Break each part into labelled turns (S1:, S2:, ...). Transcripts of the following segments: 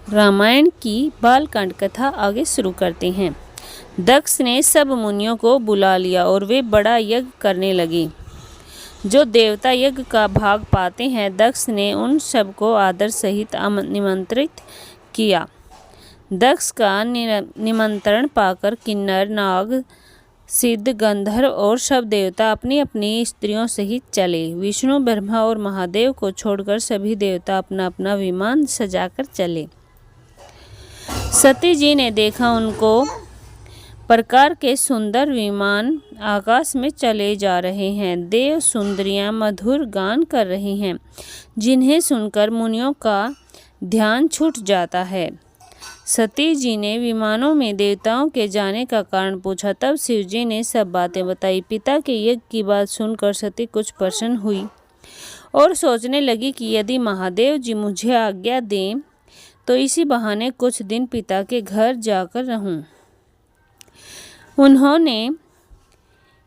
S1: रामायण की बालकांड कथा आगे शुरू करते हैं। दक्ष ने सब मुनियों को बुला लिया और वे बड़ा यज्ञ करने लगे। जो देवता यज्ञ का भाग पाते हैं, दक्ष ने उन सबको आदर सहित निमंत्रित किया। दक्ष का निमंत्रण पाकर किन्नर, नाग, सिद्ध, गंधर्व और सब देवता अपनी अपनी स्त्रियों सहित चले। विष्णु, ब्रह्मा और महादेव को छोड़कर सभी देवता अपना अपना विमान सजाकर चले। सती जी ने देखा उनको प्रकार के सुंदर विमान आकाश में चले जा रहे हैं। देव सुंदरियां मधुर गान कर रही हैं, जिन्हें सुनकर मुनियों का ध्यान छूट जाता है। सती जी ने विमानों में देवताओं के जाने का कारण पूछा। तब शिव जी ने सब बातें बताई। पिता के यज्ञ की बात सुनकर सती कुछ प्रसन्न हुई और सोचने लगी कि यदि महादेव जी मुझे आज्ञा दें तो इसी बहाने कुछ दिन पिता के घर जाकर रहूं। उन्होंने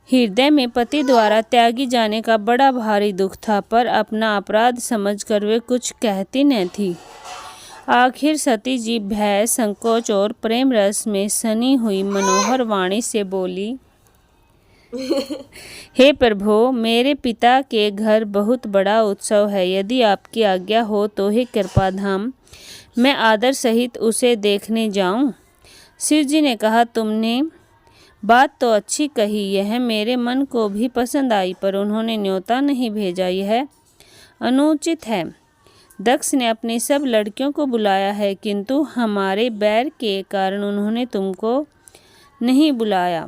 S1: हृदय में पति द्वारा त्यागी जाने का बड़ा भारी दुख था, पर अपना अपराध समझकर वे कुछ कहती न थी। आखिर सती जी भय, संकोच और प्रेम रस में सनी हुई मनोहर वाणी से बोली, हे प्रभु, मेरे पिता के घर बहुत बड़ा उत्सव है। यदि आपकी आज्ञा हो तो हे कृपाधाम, मैं आदर सहित उसे देखने जाऊं। शिव जी ने कहा, तुमने बात तो अच्छी कही, यह मेरे मन को भी पसंद आई, पर उन्होंने न्योता नहीं भेजा, यह अनुचित है। दक्ष ने अपनी सब लड़कियों को बुलाया है, किंतु हमारे बैर के कारण उन्होंने तुमको नहीं बुलाया।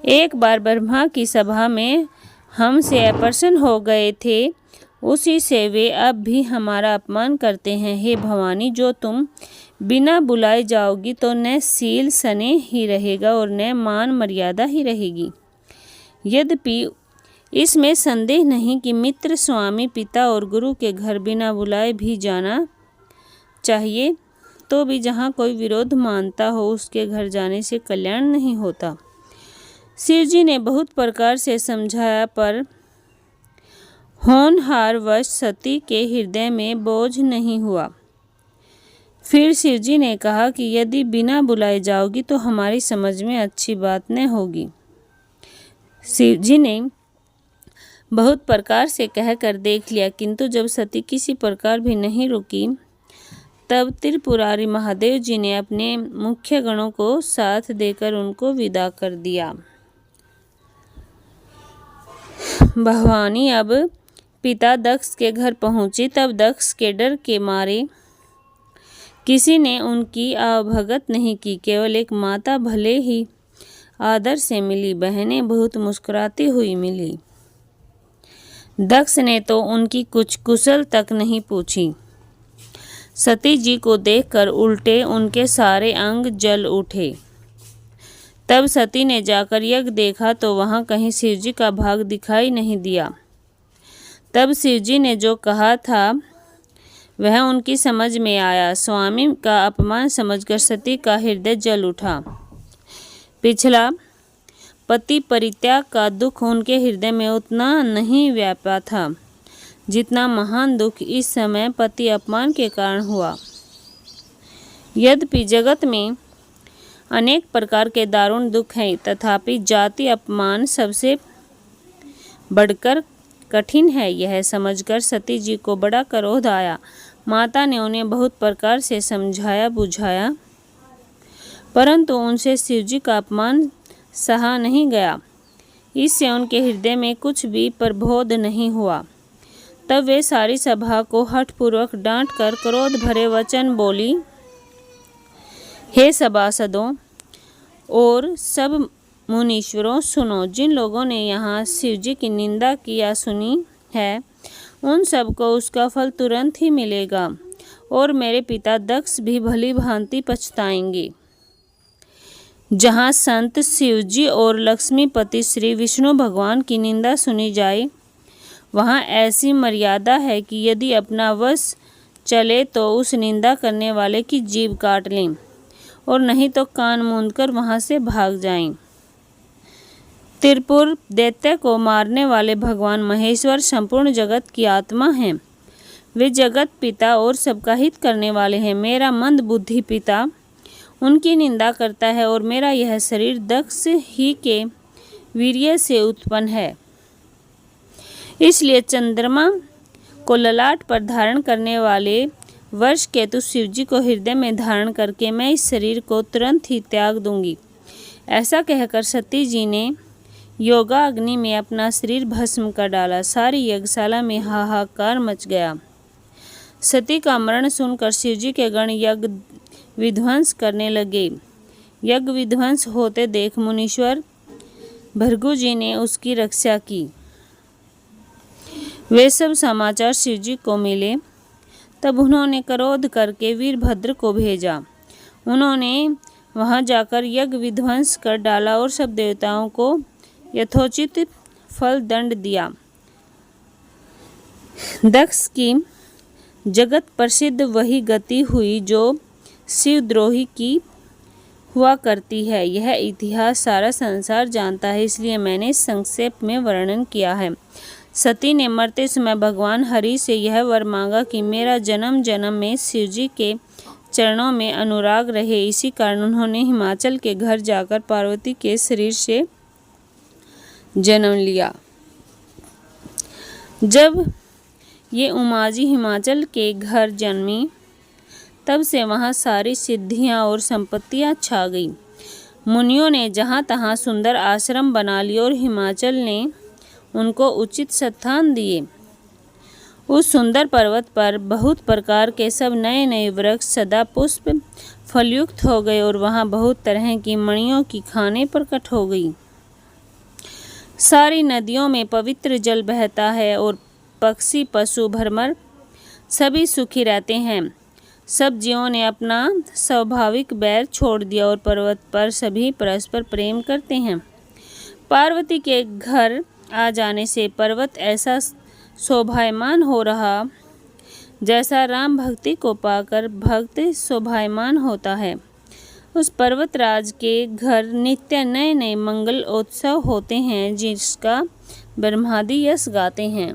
S1: एक बार ब्रह्मा की सभा में हमसे अप्रसन्न हो गए थे, उसी से वे अब भी हमारा अपमान करते हैं। हे भवानी, जो तुम बिना बुलाए जाओगी तो न शील स्नेह ही रहेगा और न मान मर्यादा ही रहेगी। यद्यपि इसमें संदेह नहीं कि मित्र, स्वामी, पिता और गुरु के घर बिना बुलाए भी जाना चाहिए, तो भी जहाँ कोई विरोध मानता हो उसके घर जाने से कल्याण नहीं होता। शिव जी ने बहुत प्रकार से समझाया, पर होनहार वश सती के हृदय में बोझ नहीं हुआ। फिर शिव जी ने कहा कि यदि बिना बुलाए जाओगी तो हमारी समझ में अच्छी बात न होगी। शिव जी ने बहुत प्रकार से कहकर देख लिया, किंतु जब सती किसी प्रकार भी नहीं रुकी, तब त्रिपुरारी महादेव जी ने अपने मुख्य गणों को साथ देकर उनको विदा कर दिया। भवानी अब पिता दक्ष के घर पहुंची। तब दक्ष के डर के मारे किसी ने उनकी आवभगत नहीं की। केवल एक माता भले ही आदर से मिली, बहनें बहुत मुस्कुराती हुई मिली। दक्ष ने तो उनकी कुछ कुशल तक नहीं पूछी। सती जी को देखकर उल्टे उनके सारे अंग जल उठे। तब सती ने जाकर यज्ञ देखा तो वहां कहीं शिवजी का भाग दिखाई नहीं दिया। तब शिवजी ने जो कहा था वह उनकी समझ में आया। स्वामी का अपमान समझकर सती का हृदय जल उठा। पिछला पति परित्याग का दुख उनके हृदय में उतना नहीं व्यापा था जितना महान दुख इस समय पति अपमान के कारण हुआ। यद्यपि जगत में अनेक प्रकार के दारुण दुख हैं, तथापि जाति अपमान सबसे बढ़कर कठिन है। यह समझकर सती जी को बड़ा क्रोध आया। माता ने उन्हें बहुत प्रकार से समझाया बुझाया, परंतु उनसे शिवजी का अपमान सहा नहीं गया। इससे उनके हृदय में कुछ भी प्रबोध नहीं हुआ। तब वे सारी सभा को हठपूर्वक डांट कर क्रोध भरे वचन बोली, हे सभासदों और सब मुनीश्वरों, सुनो। जिन लोगों ने यहाँ शिवजी की निंदा की या सुनी है, उन सबको उसका फल तुरंत ही मिलेगा और मेरे पिता दक्ष भी भली भांति पछताएंगे। जहाँ संत शिवजी और लक्ष्मीपति श्री विष्णु भगवान की निंदा सुनी जाए, वहाँ ऐसी मर्यादा है कि यदि अपना वश चले तो उस निंदा करने वाले की जीभ काट लें और नहीं तो कान मूंदकर वहाँ से भाग जाएं। त्रिपुर दैत्य को मारने वाले भगवान महेश्वर संपूर्ण जगत की आत्मा हैं। वे जगत पिता और सबका हित करने वाले हैं। मेरा मंद बुद्धि पिता उनकी निंदा करता है और मेरा यह शरीर दक्ष ही के वीर्य से उत्पन्न है। इसलिए चंद्रमा को ललाट पर धारण करने वाले वर्ष केतु शिवजी को हृदय में धारण करके मैं इस शरीर को तुरंत ही त्याग दूंगी। ऐसा कहकर सती जी ने योगा अग्नि में अपना शरीर भस्म कर डाला। सारी यज्ञशाला में हाहाकार मच गया। सती का मरण सुनकर शिवजी के गण यज्ञ विध्वंस करने लगे। यज्ञ विध्वंस होते देख मुनीश्वर भृगु जी ने उसकी रक्षा की। वे सब समाचार शिवजी को मिले। तब उन्होंने क्रोध करके वीरभद्र को भेजा। उन्होंने वहां जाकर यज्ञ विध्वंस कर डाला और सब देवताओं को यथोचित फल दंड दिया। दक्ष की जगत प्रसिद्ध वही गति हुई जो शिवद्रोही की हुआ करती है। यह इतिहास सारा संसार जानता है, इसलिए मैंने संक्षेप में वर्णन किया है। सती ने मरते समय भगवान हरि से यह वर मांगा कि मेरा जन्म जन्म में शिवजी के चरणों में अनुराग रहे। इसी कारण उन्होंने हिमाचल के घर जाकर पार्वती के शरीर से जन्म लिया। जब ये उमाजी हिमाचल के घर जन्मी तब से वहाँ सारी सिद्धियाँ और संपत्तियाँ छा गई। मुनियों ने जहाँ तहाँ सुंदर आश्रम बना लिए और हिमाचल ने उनको उचित स्थान दिए। उस सुंदर पर्वत पर बहुत प्रकार के सब नए नए वृक्ष सदा पुष्प फलयुक्त हो गए और वहाँ बहुत तरह की मणियों की खानें प्रकट हो गई। सारी नदियों में पवित्र जल बहता है और पक्षी पशु भ्रमर सभी सुखी रहते हैं। सब जीवों ने अपना स्वाभाविक बैर छोड़ दिया और पर्वत पर सभी परस्पर प्रेम करते हैं। पार्वती के घर आ जाने से पर्वत ऐसा शोभायमान हो रहा जैसा राम भक्ति को पाकर भक्त शोभायमान होता है। उस पर्वतराज के घर नित्य नए नए मंगल उत्सव होते हैं, जिसका ब्रह्मादि यश गाते हैं।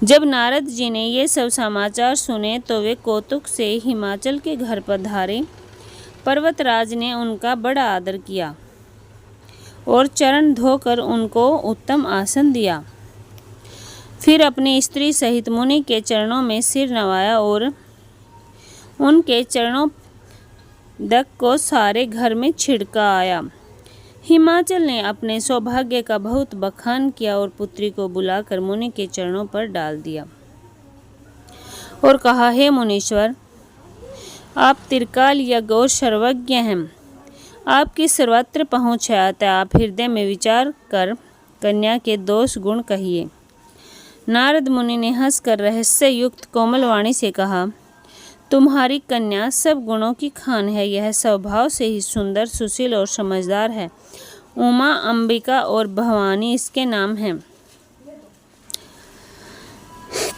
S1: जब नारद जी ने ये सब समाचार सुने तो वे कौतुक से हिमाचल के घर पधारे। पर्वतराज ने उनका बड़ा आदर किया और चरण धोकर उनको उत्तम आसन दिया। फिर अपनी स्त्री सहित मुनि के चरणों में सिर नवाया और उनके चरणों दक को सारे घर में छिड़का आया। हिमाचल ने अपने सौभाग्य का बहुत बखान किया और पुत्री को बुलाकर मुनि के चरणों पर डाल दिया और कहा, हे मुनीश्वर, आप त्रिकाल यज्ञ और सर्वज्ञ हैं। आपकी सर्वत्र पहुँच है, अतः आप हृदय में विचार कर कन्या के दोष गुण कहिए। नारद मुनि ने हंसकर रहस्य युक्त कोमल वाणी से कहा, तुम्हारी कन्या सब गुणों की खान है। यह स्वभाव से ही सुंदर, सुशील और समझदार है। उमा, अंबिका और भवानी इसके नाम हैं।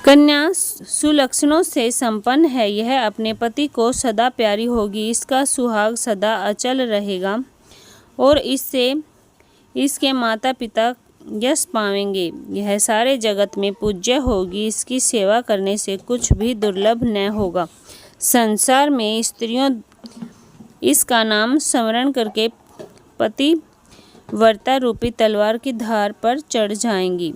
S1: कन्या सुलक्षणों से संपन्न है। यह अपने पति को सदा प्यारी होगी। इसका सुहाग सदा अचल रहेगा और इससे इसके माता पिता यश पावेंगे। यह सारे जगत में पूज्य होगी। इसकी सेवा करने से कुछ भी दुर्लभ न होगा। संसार में स्त्रियों इसका नाम स्मरण करके पति वर्ता रूपी तलवार की धार पर चढ़ जाएंगी।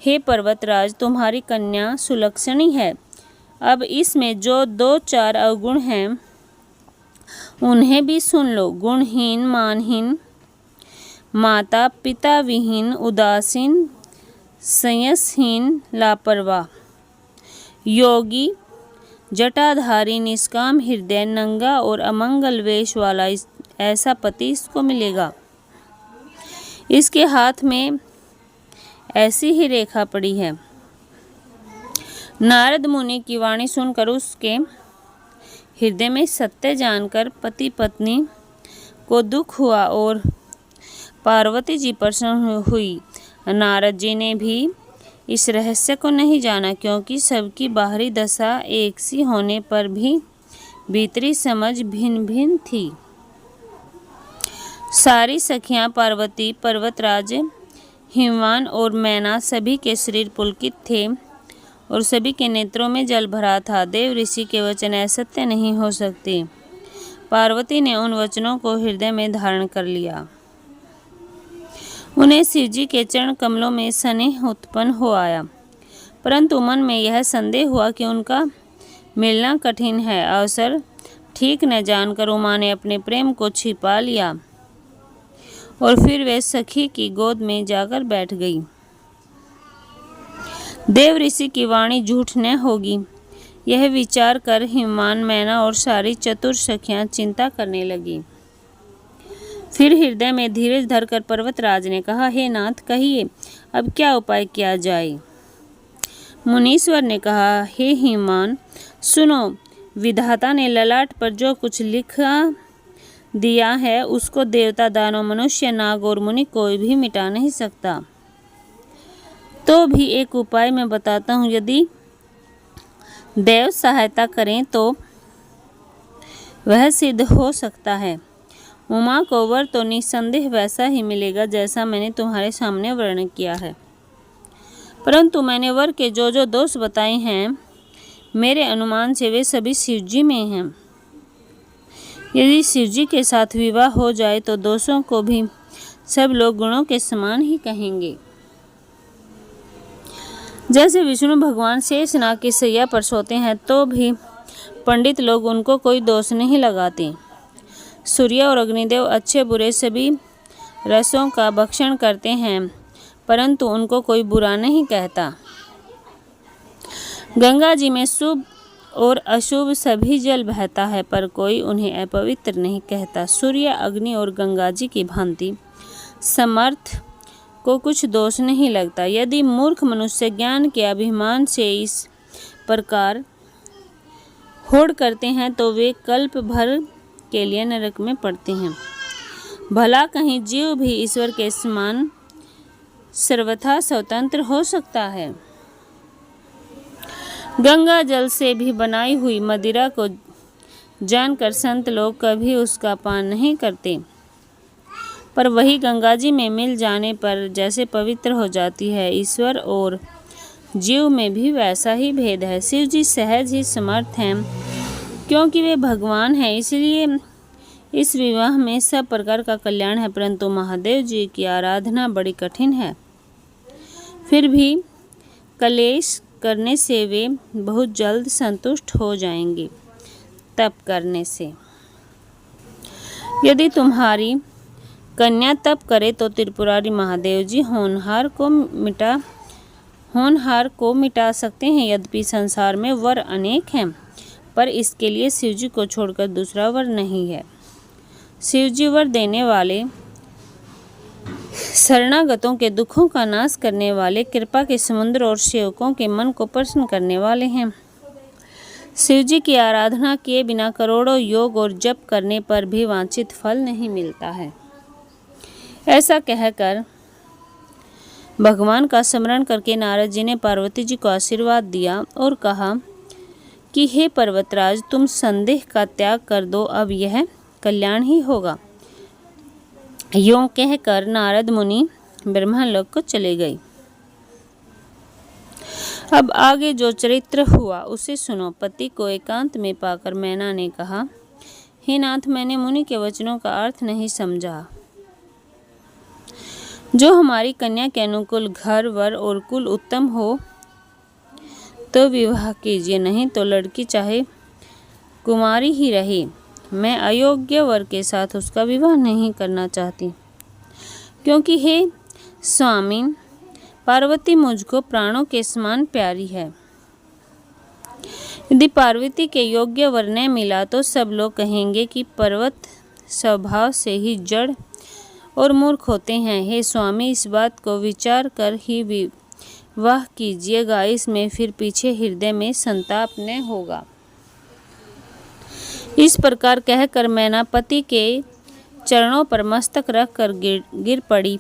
S1: हे पर्वतराज, तुम्हारी कन्या सुलक्षणी है। अब इसमें जो 2-4 अवगुण हैं उन्हें भी सुन लो। गुणहीन, मानहीन, माता पिता विहीन, उदासीन, संयसहीन, लापरवाह, योगी, जटाधारी, निष्काम हृदय, नंगा और अमंगल वेश वाला ऐसा पति इसको मिलेगा। इसके हाथ में ऐसी ही रेखा पड़ी है। नारद मुनि की वाणी सुनकर उसके हृदय में सत्य जानकर पति पत्नी को दुख हुआ और पार्वती जी प्रसन्न हुई। नारद जी ने भी इस रहस्य को नहीं जाना, क्योंकि सबकी बाहरी दशा एक सी होने पर भी भीतरी समझ भिन्न भिन्न थी। सारी सखियां पार्वती, पर्वतराज, हिमवान और मैना सभी के शरीर पुलकित थे और सभी के नेत्रों में जल भरा था। देव ऋषि के वचन असत्य नहीं हो सकते। पार्वती ने उन वचनों को हृदय में धारण कर लिया। उन्हें शिवजी के चरण कमलों में स्नेह उत्पन्न हो आया, परंतु मन में यह संदेह हुआ कि उनका मिलना कठिन है। अवसर ठीक न जानकर उमा ने अपने प्रेम को छिपा लिया और फिर वे सखी की गोद में जाकर बैठ गई। देव ऋषि की वाणी झूठ न होगी, यह विचार कर हिमवान, मैना और सारी चतुर सखियां चिंता करने लगी। फिर हृदय में धीरज धरकर पर्वतराज ने कहा, हे नाथ, कहिए अब क्या उपाय किया जाए। मुनीश्वर ने कहा, हे हिमवान, सुनो, विधाता ने ललाट पर जो कुछ लिखा दिया है उसको देवता, दानव, मनुष्य, नाग और मुनि कोई भी मिटा नहीं सकता। तो भी एक उपाय मैं बताता हूँ, यदि देव सहायता करें तो वह सिद्ध हो सकता है। उमा को वर तो निसंदेह वैसा ही मिलेगा जैसा मैंने तुम्हारे सामने वर्णन किया है, परंतु मैंने वर के जो जो दोष बताए हैं, मेरे अनुमान से वे सभी शिवजी में हैं। यदि शिवजी के साथ विवाह हो जाए तो दोषों को भी सब लोग गुणों के समान ही कहेंगे। जैसे विष्णु भगवान शेषनाग की सैया पर सोते हैं तो भी पंडित लोग उनको कोई दोष नहीं लगाते। सूर्य और अग्निदेव अच्छे बुरे सभी रसों का भक्षण करते हैं, परंतु उनको कोई बुरा नहीं कहता। गंगा जी में शुभ और अशुभ सभी जल बहता है, पर कोई उन्हें अपवित्र नहीं कहता। सूर्य, अग्नि और गंगा जी की भांति समर्थ को कुछ दोष नहीं लगता। यदि मूर्ख मनुष्य ज्ञान के अभिमान से इस प्रकार होड़ करते हैं तो वे कल्प भर के लिए नरक में पड़ते हैं। भला कहीं जीव भी ईश्वर के समान सर्वथा स्वतंत्र हो सकता है। गंगा जल से भी बनाई हुई मदिरा को जानकर संत लोग कभी उसका पान नहीं करते, पर वही गंगा जी में मिल जाने पर जैसे पवित्र हो जाती है। ईश्वर और जीव में भी वैसा ही भेद है। शिव जी सहज ही समर्थ हैं, क्योंकि वे भगवान हैं, इसलिए इस विवाह में सब प्रकार का कल्याण है। परंतु महादेव जी की आराधना बड़ी कठिन है, फिर भी कलेश करने से वे बहुत जल्द संतुष्ट हो जाएंगे। तप करने से यदि तुम्हारी कन्या तप करे तो त्रिपुरारी महादेव जी होनहार को मिटा सकते हैं। यद्यपि संसार में वर अनेक हैं, पर इसके लिए शिवजी को छोड़कर दूसरा वर नहीं है। शिवजी वर देने वाले, शरणागतों के दुखों का नाश करने वाले, कृपा के समुद्र और सेवकों के मन को प्रसन्न करने वाले हैं। शिवजी की आराधना किए बिना करोड़ों योग और जप करने पर भी वांछित फल नहीं मिलता है। ऐसा कहकर भगवान का स्मरण करके नारद जी ने पार्वती जी को आशीर्वाद दिया और कहा कि हे पर्वतराज, तुम संदेह का त्याग कर दो, अब यह कल्याण ही होगा। यूं कहकर नारद मुनि ब्रह्मलोक को चले गए। अब आगे जो चरित्र हुआ उसे सुनो। पति को एकांत में पाकर मैना ने कहा, हे नाथ, मैंने मुनि के वचनों का अर्थ नहीं समझा। जो हमारी कन्या के अनुकूल घर, वर और कुल उत्तम हो तो विवाह कीजिए, नहीं तो लड़की चाहे कुमारी ही रहे। मैं अयोग्य वर के साथ उसका विवाह नहीं करना चाहती, क्योंकि हे स्वामी, पार्वती मुझको प्राणों के समान प्यारी है। यदि पार्वती के योग्य वर न मिला तो सब लोग कहेंगे कि पर्वत स्वभाव से ही जड़ और मूर्ख होते हैं। हे स्वामी, इस बात को विचार कर ही विवाह कीजिएगा, इसमें फिर पीछे हृदय में संताप न होगा। इस प्रकार कहकर मैना पति के चरणों पर मस्तक रख कर गिर पड़ी।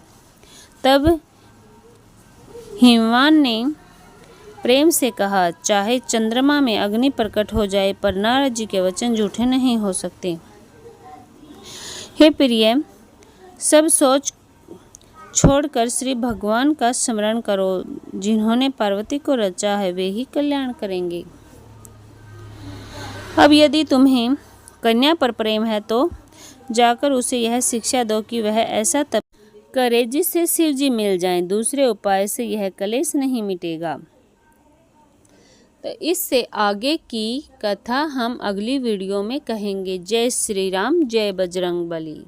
S1: तब हिमवान ने प्रेम से कहा, चाहे चंद्रमा में अग्नि प्रकट हो जाए, पर नारद जी के वचन झूठे नहीं हो सकते। हे प्रिय, सब सोच छोड़कर श्री भगवान का स्मरण करो। जिन्होंने पार्वती को रचा है वे ही कल्याण करेंगे। अब यदि तुम्हें कन्या पर प्रेम है तो जाकर उसे यह शिक्षा दो कि वह ऐसा तप करे जिससे शिव जी मिल जाएं। दूसरे उपाय से यह कलेश नहीं मिटेगा। तो इससे आगे की कथा हम अगली वीडियो में कहेंगे। जय श्री राम, जय बजरंग बली।